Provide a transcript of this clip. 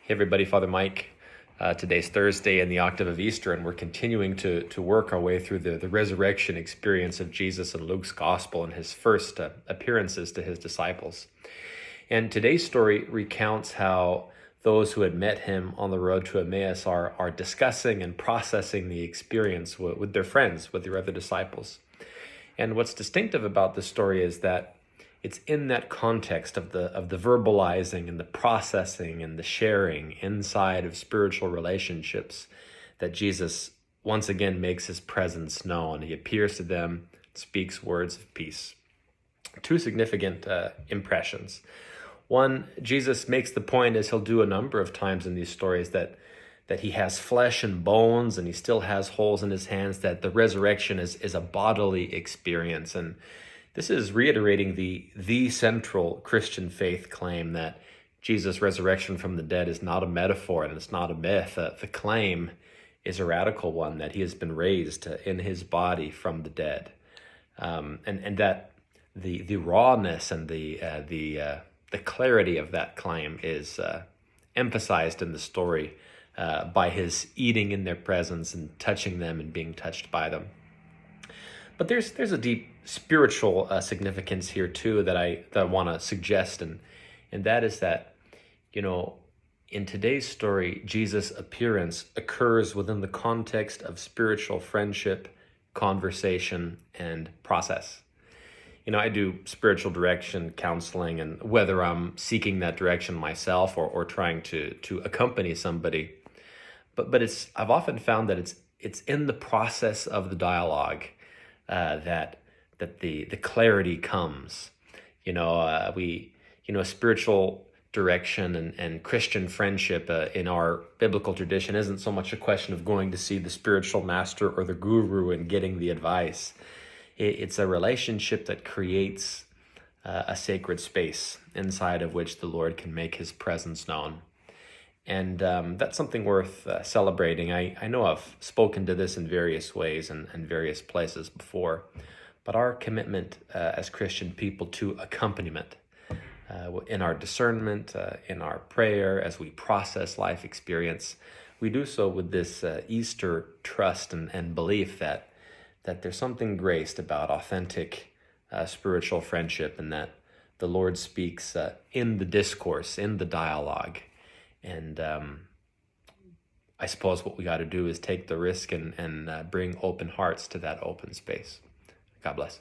Hey everybody, Father Mike. Today's Thursday in the octave of Easter, and we're continuing to work our way through the resurrection experience of Jesus in Luke's Gospel and his first appearances to his disciples. And today's story recounts how those who had met him on the road to Emmaus are discussing and processing the experience with their friends, with their other disciples. And what's distinctive about this story is that it's in that context of the verbalizing and the processing and the sharing inside of spiritual relationships that Jesus once again makes his presence known. He appears to them, speaks words of peace. Two significant impressions. One, Jesus makes the point, as he'll do a number of times in these stories, that he has flesh and bones and he still has holes in his hands, that the resurrection is a bodily experience. And this is reiterating the central Christian faith claim that Jesus' resurrection from the dead is not a metaphor and it's not a myth. The claim is a radical one, that he has been raised in his body from the dead, and that the rawness and the clarity of that claim is emphasized in the story by his eating in their presence and touching them and being touched by them. But there's a deep spiritual significance here too that I want to suggest, and that is that, in today's story, Jesus' appearance occurs within the context of spiritual friendship, conversation, and process. I do spiritual direction counseling, and whether I'm seeking that direction myself or trying to accompany somebody, but I've often found that it's in the process of the dialogue that the clarity comes. Spiritual direction and Christian friendship in our biblical tradition isn't so much a question of going to see the spiritual master or the guru and getting the advice. It's a relationship that creates a sacred space inside of which the Lord can make his presence known. And that's something worth celebrating. I know I've spoken to this in various ways and various places before, but our commitment as Christian people to accompaniment in our discernment, in our prayer, as we process life experience, we do so with this Easter trust and belief that there's something graced about authentic spiritual friendship, and that the Lord speaks in the discourse, in the dialogue. And I suppose what we got to do is take the risk and bring open hearts to that open space. God bless.